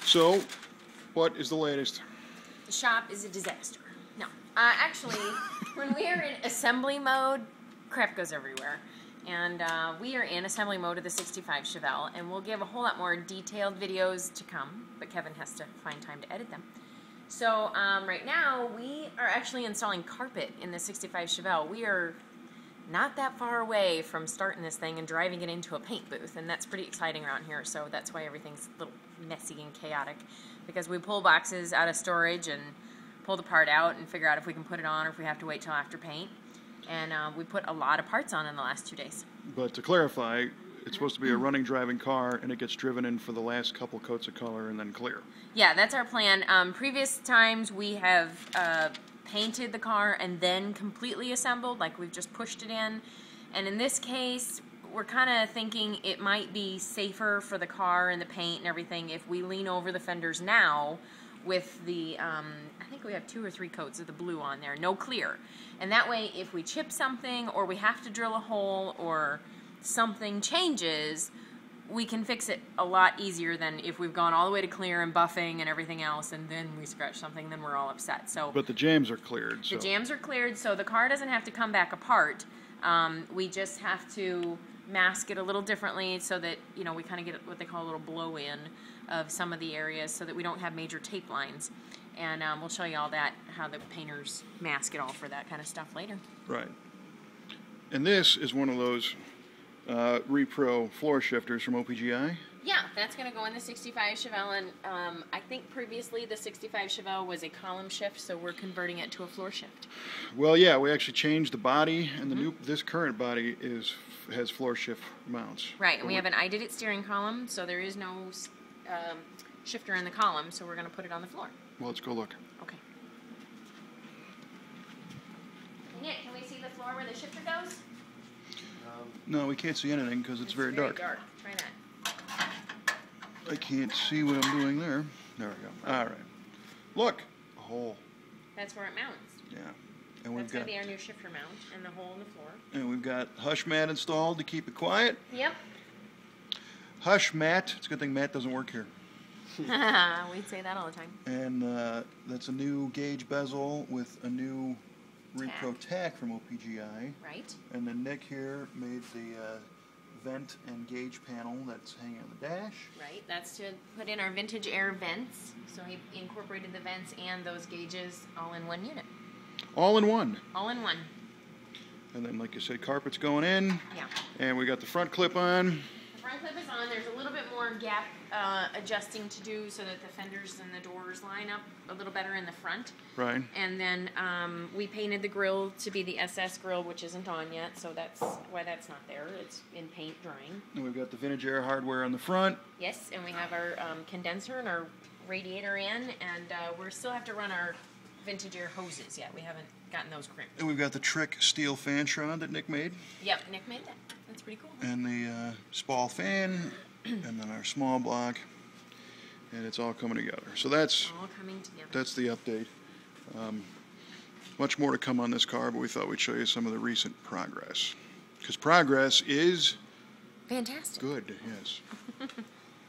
So, what is the latest? The shop is a disaster. No. Actually, when we are in assembly mode, crap goes everywhere. And we are in assembly mode of the 65 Chevelle, and we'll give a whole lot more detailed videos to come, but Kevin has to find time to edit them. So right now, we are actually installing carpet in the 65 Chevelle. We are not that far away from starting this thing and driving it into a paint booth, and that's pretty exciting around here, so that's why everything's a little messy and chaotic, because we pull boxes out of storage and pull the part out and figure out if we can put it on or if we have to wait till after paint. And we put a lot of parts on in the last 2 days. But to clarify, it's supposed to be a running, driving car, and it gets driven in for the last couple coats of color and then clear. Yeah, that's our plan. Previous times we have painted the car and then completely assembled, like we've just pushed it in. And in this case, we're kind of thinking it might be safer for the car and the paint and everything if we lean over the fenders now with the, I think we have 2 or 3 coats of the blue on there, no clear. And that way, if we chip something or we have to drill a hole or something changes, we can fix it a lot easier than if we've gone all the way to clear and buffing and everything else, and then we scratch something, then we're all upset. So, but the jams are cleared. The jams are cleared, so the car doesn't have to come back apart. We just have to mask it a little differently so that, you know, we kind of get what they call a little blow-in of some of the areas so that we don't have major tape lines. And we'll show you all that, how the painters mask it all for that kind of stuff later. Right. And this is one of those Repro floor shifters from OPGI. Yeah, that's going to go in the 65 Chevelle, and I think previously the 65 Chevelle was a column shift, so we're converting it to a floor shift. Well, yeah, we actually changed the body, and the this current body has floor shift mounts. Right, and we have an I Did It steering column, so there is no shifter in the column, so we're going to put it on the floor. Well, let's go look. Okay. Nick, can we see the floor where the shifter goes? No, we can't see anything because it's very dark. Try that. I can't see what I'm doing there. There we go. All right. Look, a hole. That's where it mounts. Yeah. And we've That's going to be our new shifter mount and the hole in the floor. And we've got hush mat installed to keep it quiet. Yep. Hush mat. It's a good thing Matt doesn't work here. We'd say that all the time. And that's a new gauge bezel with a new Repro tack from OPGI. Right. And then Nick here made the vent and gauge panel that's hanging on the dash. Right. That's to put in our vintage air vents. So he incorporated the vents and those gauges all in one unit. All in one. All in one. And then, like you said, carpet's going in. Yeah. And we got the front clip on. The front clip is on. There's a little bit more gap adjusting to do so that the fenders and the doors line up a little better in the front. Right. And then we painted the grill to be the SS grill, which isn't on yet, so that's why that's not there. It's in paint drying. And we've got the vintage air hardware on the front. Yes, and we have our condenser and our radiator in, and we still have to run our vintage air hoses yet. We haven't gotten those crimped. And we've got the trick steel fan shroud that Nick made. Yep, Nick made that. That's pretty cool. And the spall fan, and then our small block, and it's all coming together. So that's all coming together. That's the update. Much more to come on this car, but we thought we'd show you some of the recent progress. Because progress is fantastic. Good, yes.